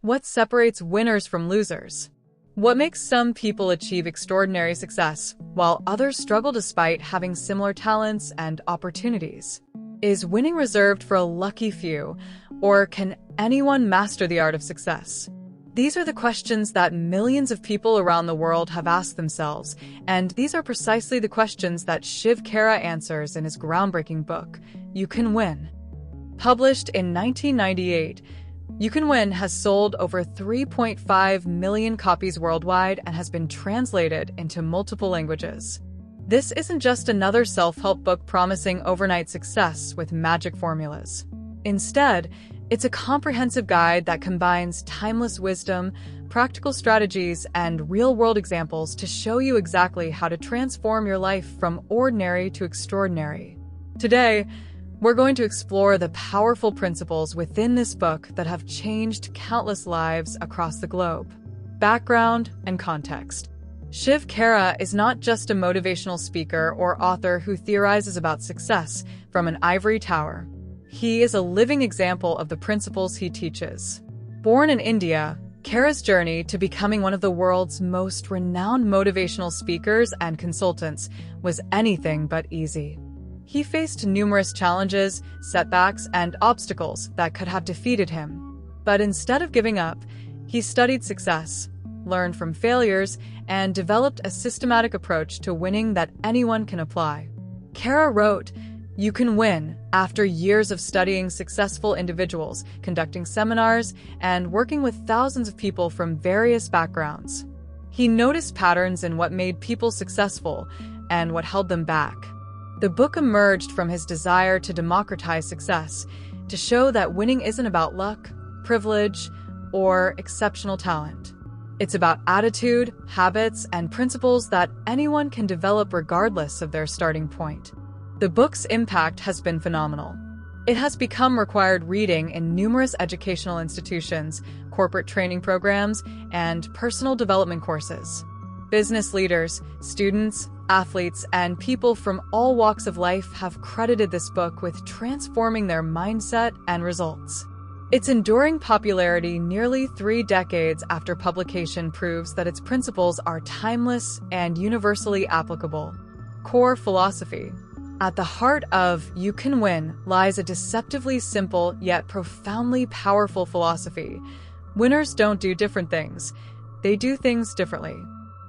What separates winners from losers? What makes some people achieve extraordinary success, while others struggle despite having similar talents and opportunities? Is winning reserved for a lucky few, or can anyone master the art of success? These are the questions that millions of people around the world have asked themselves, and these are precisely the questions that Shiv Khera answers in his groundbreaking book, You Can Win. Published in 1998, You Can Win has sold over 3.5 million copies worldwide and has been translated into multiple languages. This isn't just another self-help book promising overnight success with magic formulas. Instead, it's a comprehensive guide that combines timeless wisdom, practical strategies, and real-world examples to show you exactly how to transform your life from ordinary to extraordinary. Today, we're going to explore the powerful principles within this book that have changed countless lives across the globe. Background and context. Shiv Khera is not just a motivational speaker or author who theorizes about success from an ivory tower. He is a living example of the principles he teaches. Born in India, Khera's journey to becoming one of the world's most renowned motivational speakers and consultants was anything but easy. He faced numerous challenges, setbacks, and obstacles that could have defeated him. But instead of giving up, he studied success, learned from failures, and developed a systematic approach to winning that anyone can apply. Khera wrote, You Can Win, after years of studying successful individuals, conducting seminars, and working with thousands of people from various backgrounds. He noticed patterns in what made people successful and what held them back. The book emerged from his desire to democratize success, to show that winning isn't about luck, privilege, or exceptional talent. It's about attitude, habits, and principles that anyone can develop regardless of their starting point. The book's impact has been phenomenal. It has become required reading in numerous educational institutions, corporate training programs, and personal development courses. Business leaders, students, athletes, and people from all walks of life have credited this book with transforming their mindset and results. Its enduring popularity nearly 3 decades after publication proves that its principles are timeless and universally applicable. Core philosophy. At the heart of You Can Win lies a deceptively simple yet profoundly powerful philosophy. Winners don't do different things. They do things differently.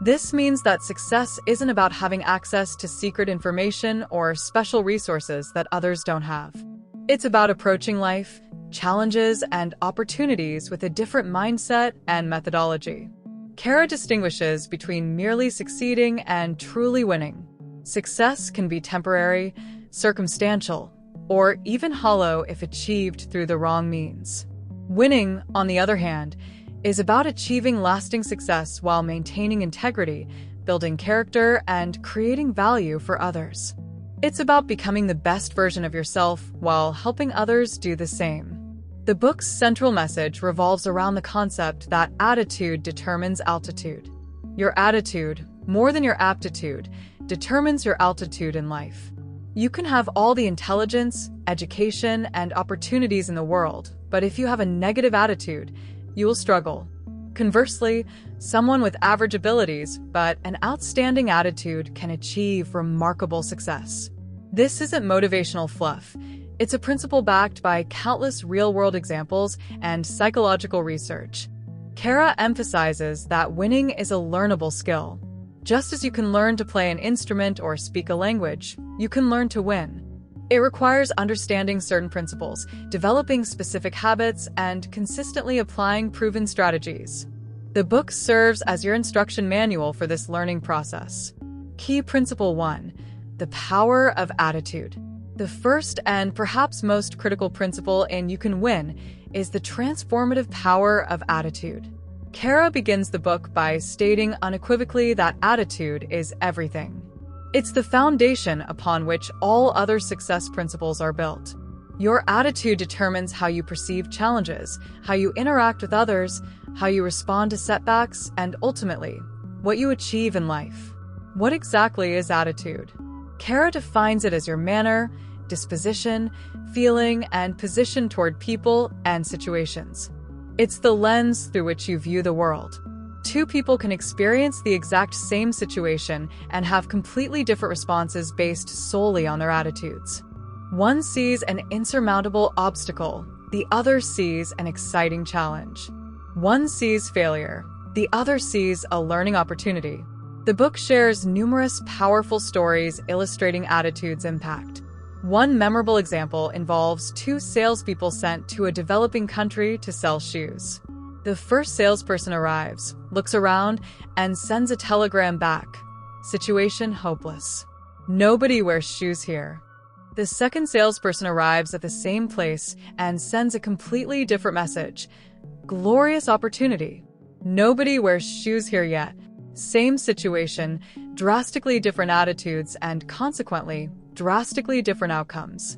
This means that success isn't about having access to secret information or special resources that others don't have. It's about approaching life, challenges, and opportunities with a different mindset and methodology. Khera distinguishes between merely succeeding and truly winning. Success can be temporary, circumstantial, or even hollow if achieved through the wrong means. Winning, on the other hand, is about achieving lasting success while maintaining integrity, building character, and creating value for others. It's about becoming the best version of yourself while helping others do the same. The book's central message revolves around the concept that attitude determines altitude. Your attitude, more than your aptitude, determines your altitude in life. You can have all the intelligence, education, and opportunities in the world, but if you have a negative attitude, you will struggle. Conversely, someone with average abilities but an outstanding attitude can achieve remarkable success. This isn't motivational fluff. It's a principle backed by countless real-world examples and psychological research. Khera emphasizes that winning is a learnable skill. Just as you can learn to play an instrument or speak a language, you can learn to win. It requires understanding certain principles, developing specific habits, and consistently applying proven strategies. The book serves as your instruction manual for this learning process. Key Principle 1: The power of attitude. The first and perhaps most critical principle in You Can Win is the transformative power of attitude. Khera begins the book by stating unequivocally that attitude is everything. It's the foundation upon which all other success principles are built. Your attitude determines how you perceive challenges, how you interact with others, how you respond to setbacks, and ultimately, what you achieve in life. What exactly is attitude? Khera defines it as your manner, disposition, feeling, and position toward people and situations. It's the lens through which you view the world. Two people can experience the exact same situation and have completely different responses based solely on their attitudes. One sees an insurmountable obstacle, the other sees an exciting challenge. One sees failure, the other sees a learning opportunity. The book shares numerous powerful stories illustrating attitude's impact. One memorable example involves two salespeople sent to a developing country to sell shoes. The first salesperson arrives, looks around, and sends a telegram back. Situation hopeless. Nobody wears shoes here. The second salesperson arrives at the same place and sends a completely different message. Glorious opportunity. Nobody wears shoes here yet. Same situation, drastically different attitudes, and consequently, drastically different outcomes.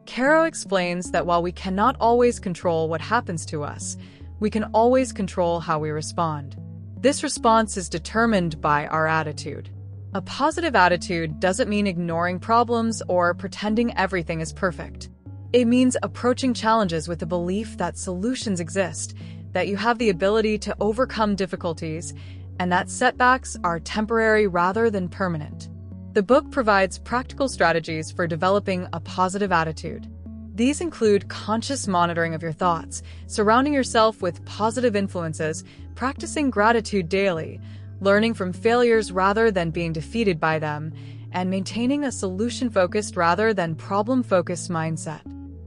Khera explains that while we cannot always control what happens to us, we can always control how we respond. This response is determined by our attitude. A positive attitude doesn't mean ignoring problems or pretending everything is perfect. It means approaching challenges with the belief that solutions exist, that you have the ability to overcome difficulties, and that setbacks are temporary rather than permanent. The book provides practical strategies for developing a positive attitude. These include conscious monitoring of your thoughts, surrounding yourself with positive influences, practicing gratitude daily, learning from failures rather than being defeated by them, and maintaining a solution-focused rather than problem-focused mindset.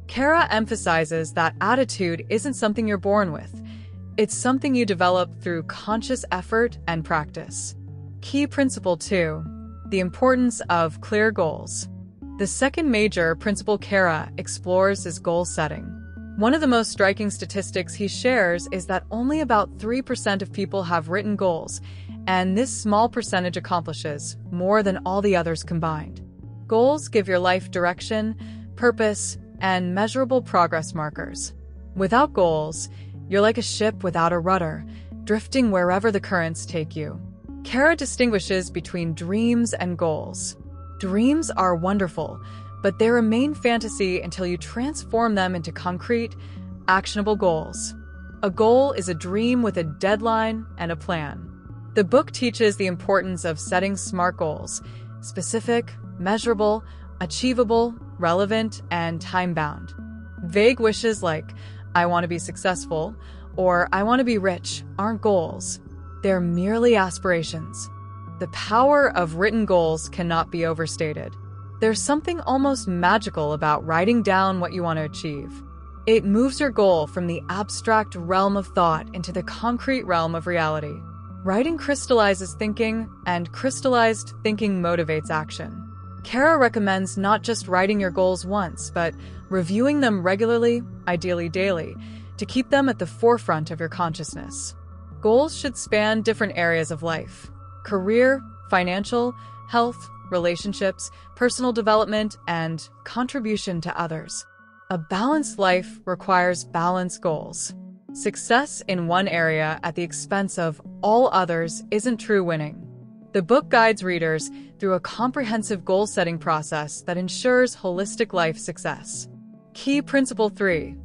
Khera emphasizes that attitude isn't something you're born with. It's something you develop through conscious effort and practice. Key Principle 2. The importance of clear goals. The second major principle Khera explores is goal setting. One of the most striking statistics he shares is that only about 3% of people have written goals, and this small percentage accomplishes more than all the others combined. Goals give your life direction, purpose, and measurable progress markers. Without goals, you're like a ship without a rudder, drifting wherever the currents take you. Khera distinguishes between dreams and goals. Dreams are wonderful, but they remain fantasy until you transform them into concrete, actionable goals. A goal is a dream with a deadline and a plan. The book teaches the importance of setting SMART goals: specific, measurable, achievable, relevant, and time-bound. Vague wishes like, I want to be successful, or I want to be rich, aren't goals. They're merely aspirations. The power of written goals cannot be overstated. There's something almost magical about writing down what you want to achieve. It moves your goal from the abstract realm of thought into the concrete realm of reality. Writing crystallizes thinking, and crystallized thinking motivates action. Khera recommends not just writing your goals once, but reviewing them regularly, ideally daily, to keep them at the forefront of your consciousness. Goals should span different areas of life: career, financial, health, relationships, personal development, and contribution to others. A balanced life requires balanced goals. Success in one area at the expense of all others isn't true winning. The book guides readers through a comprehensive goal-setting process that ensures holistic life success. Key Principle 3.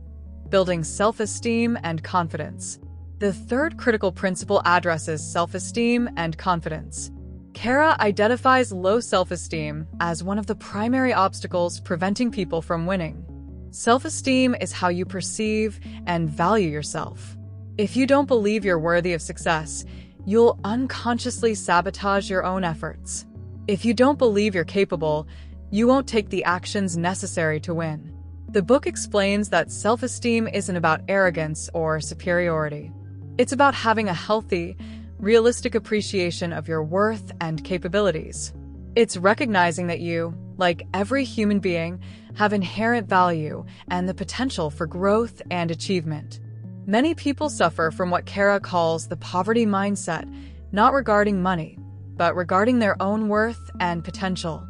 Building self-esteem and confidence. The third critical principle addresses self-esteem and confidence. Khera identifies low self-esteem as one of the primary obstacles preventing people from winning. Self-esteem is how you perceive and value yourself. If you don't believe you're worthy of success, you'll unconsciously sabotage your own efforts. If you don't believe you're capable, you won't take the actions necessary to win. The book explains that self-esteem isn't about arrogance or superiority. It's about having a healthy, realistic appreciation of your worth and capabilities. It's recognizing that you, like every human being, have inherent value and the potential for growth and achievement. Many people suffer from what Khera calls the poverty mindset, not regarding money, but regarding their own worth and potential.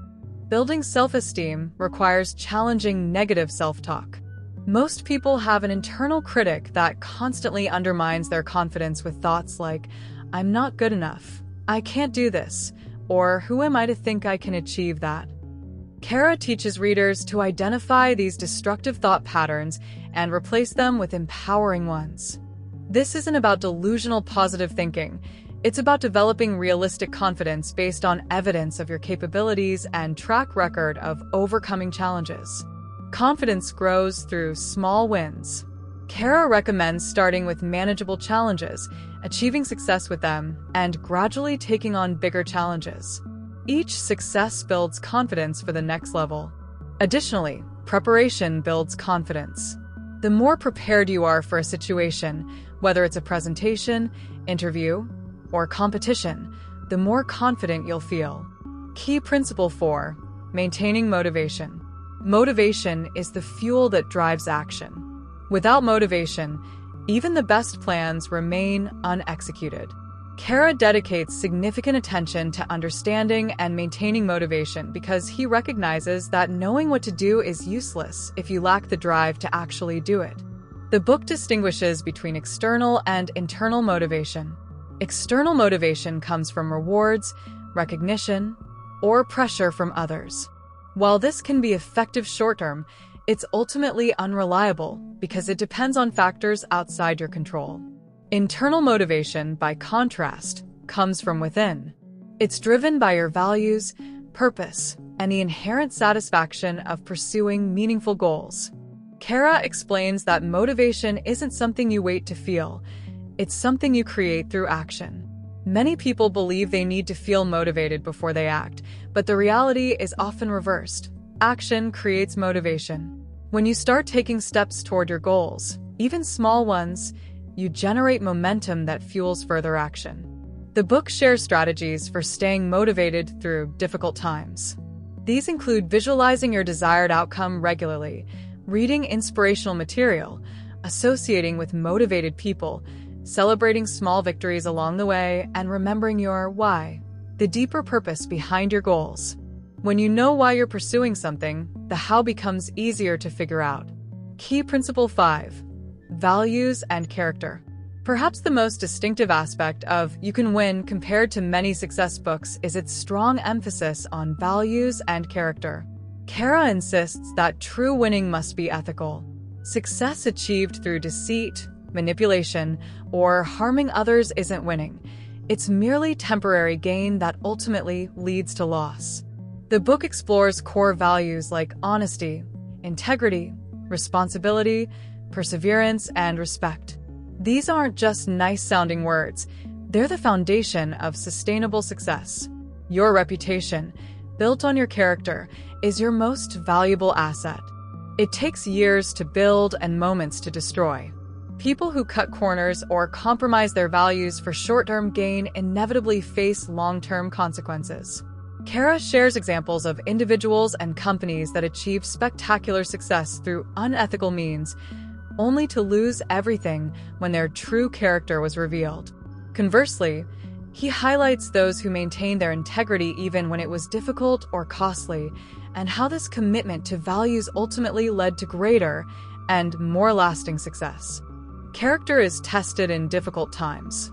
Building self-esteem requires challenging negative self-talk. Most people have an internal critic that constantly undermines their confidence with thoughts like, I'm not good enough, I can't do this, or who am I to think I can achieve that? Khera teaches readers to identify these destructive thought patterns and replace them with empowering ones. This isn't about delusional positive thinking. It's about developing realistic confidence based on evidence of your capabilities and track record of overcoming challenges. Confidence grows through small wins. Khera recommends starting with manageable challenges, achieving success with them, and gradually taking on bigger challenges. Each success builds confidence for the next level. Additionally, preparation builds confidence. The more prepared you are for a situation, whether it's a presentation, interview, or competition, the more confident you'll feel. Key principle 4: maintaining motivation. Motivation is the fuel that drives action. Without motivation, even the best plans remain unexecuted. Khera dedicates significant attention to understanding and maintaining motivation because he recognizes that knowing what to do is useless if you lack the drive to actually do it. The book distinguishes between external and internal motivation. External motivation comes from rewards, recognition, or pressure from others. While this can be effective short-term, it's ultimately unreliable because it depends on factors outside your control. Internal motivation, by contrast, comes from within. It's driven by your values, purpose, and the inherent satisfaction of pursuing meaningful goals. Khera explains that motivation isn't something you wait to feel. It's something you create through action. Many people believe they need to feel motivated before they act, but the reality is often reversed. Action creates motivation. When you start taking steps toward your goals, even small ones, you generate momentum that fuels further action. The book shares strategies for staying motivated through difficult times. These include visualizing your desired outcome regularly, reading inspirational material, associating with motivated people, celebrating small victories along the way, and remembering your why, the deeper purpose behind your goals. When you know why you're pursuing something, the how becomes easier to figure out. Key principle 5: values and character. Perhaps the most distinctive aspect of You Can Win compared to many success books is its strong emphasis on values and character. Khera insists that true winning must be ethical. Success achieved through deceit, manipulation, or harming others isn't winning. It's merely temporary gain that ultimately leads to loss. The book explores core values like honesty, integrity, responsibility, perseverance, and respect. These aren't just nice-sounding words. They're the foundation of sustainable success. Your reputation, built on your character, is your most valuable asset. It takes years to build and moments to destroy. People who cut corners or compromise their values for short-term gain inevitably face long-term consequences. Khera shares examples of individuals and companies that achieved spectacular success through unethical means, only to lose everything when their true character was revealed. Conversely, he highlights those who maintained their integrity even when it was difficult or costly, and how this commitment to values ultimately led to greater and more lasting success. Character is tested in difficult times.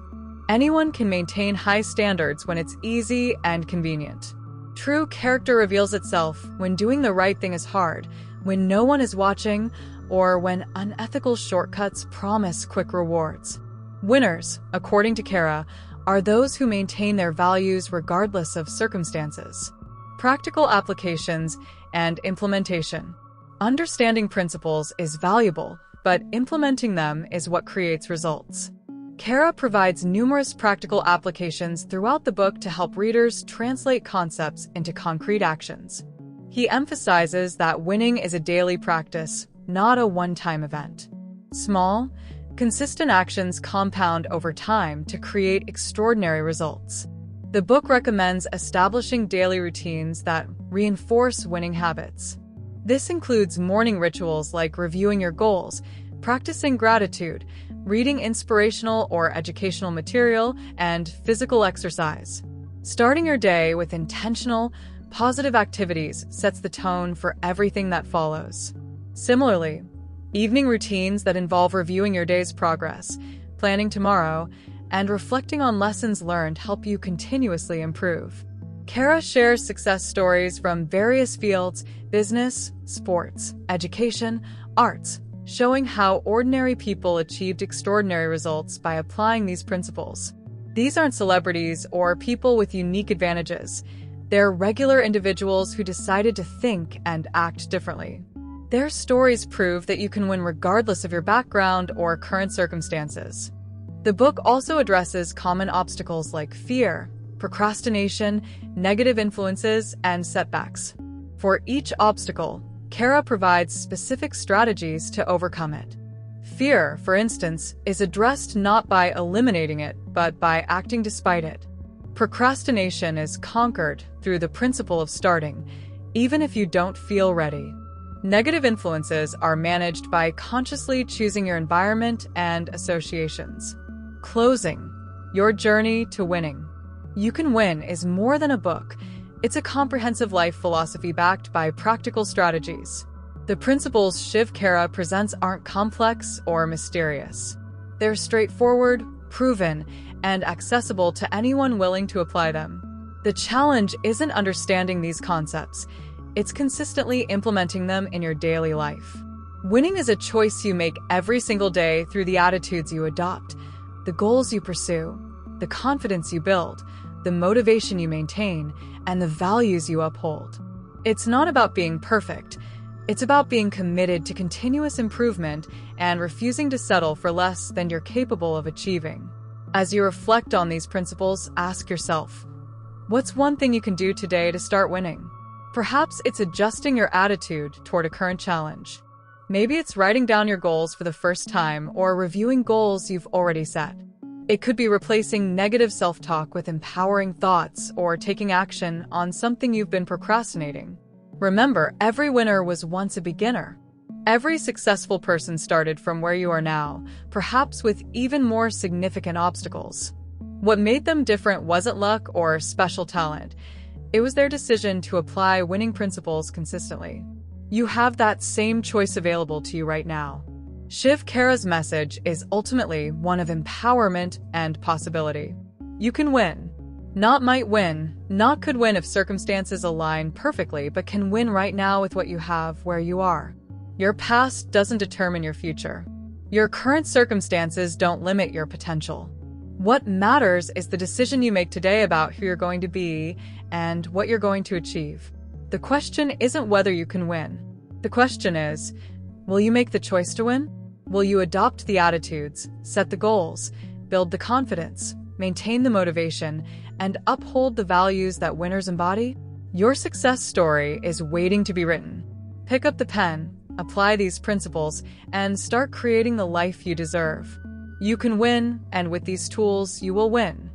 Anyone can maintain high standards when it's easy and convenient. True character reveals itself when doing the right thing is hard, when no one is watching, or when unethical shortcuts promise quick rewards. Winners, according to Khera, are those who maintain their values regardless of circumstances. Practical applications and implementation. Understanding principles is valuable, but implementing them is what creates results. Khera provides numerous practical applications throughout the book to help readers translate concepts into concrete actions. He emphasizes that winning is a daily practice, not a one-time event. Small, consistent actions compound over time to create extraordinary results. The book recommends establishing daily routines that reinforce winning habits. This includes morning rituals like reviewing your goals, practicing gratitude, reading inspirational or educational material, and physical exercise. Starting your day with intentional, positive activities sets the tone for everything that follows. Similarly, evening routines that involve reviewing your day's progress, planning tomorrow, and reflecting on lessons learned help you continuously improve. Khera shares success stories from various fields: business, sports, education, arts, showing how ordinary people achieved extraordinary results by applying these principles. These aren't celebrities or people with unique advantages. They're regular individuals who decided to think and act differently. Their stories prove that you can win regardless of your background or current circumstances. The book also addresses common obstacles like fear, procrastination, negative influences, and setbacks. For each obstacle, Khera provides specific strategies to overcome it. Fear, for instance, is addressed not by eliminating it, but by acting despite it. Procrastination is conquered through the principle of starting, even if you don't feel ready. Negative influences are managed by consciously choosing your environment and associations. Closing, your journey to winning. You Can Win is more than a book. It's a comprehensive life philosophy backed by practical strategies. The principles Shiv Khera presents aren't complex or mysterious. They're straightforward, proven, and accessible to anyone willing to apply them. The challenge isn't understanding these concepts. It's consistently implementing them in your daily life. Winning is a choice you make every single day through the attitudes you adopt, the goals you pursue, the confidence you build, the motivation you maintain, and the values you uphold. It's not about being perfect. It's about being committed to continuous improvement and refusing to settle for less than you're capable of achieving. As you reflect on these principles, ask yourself, what's one thing you can do today to start winning? Perhaps it's adjusting your attitude toward a current challenge. Maybe it's writing down your goals for the first time or reviewing goals you've already set. It could be replacing negative self-talk with empowering thoughts or taking action on something you've been procrastinating. Remember, every winner was once a beginner. Every successful person started from where you are now, perhaps with even more significant obstacles. What made them different wasn't luck or special talent. It was their decision to apply winning principles consistently. You have that same choice available to you right now. Shiv Khera's message is ultimately one of empowerment and possibility. You can win. Not might win, not could win if circumstances align perfectly, but can win right now with what you have where you are. Your past doesn't determine your future. Your current circumstances don't limit your potential. What matters is the decision you make today about who you're going to be and what you're going to achieve. The question isn't whether you can win. The question is, will you make the choice to win? Will you adopt the attitudes, set the goals, build the confidence, maintain the motivation, and uphold the values that winners embody? Your success story is waiting to be written. Pick up the pen, apply these principles, and start creating the life you deserve. You can win, and with these tools, you will win.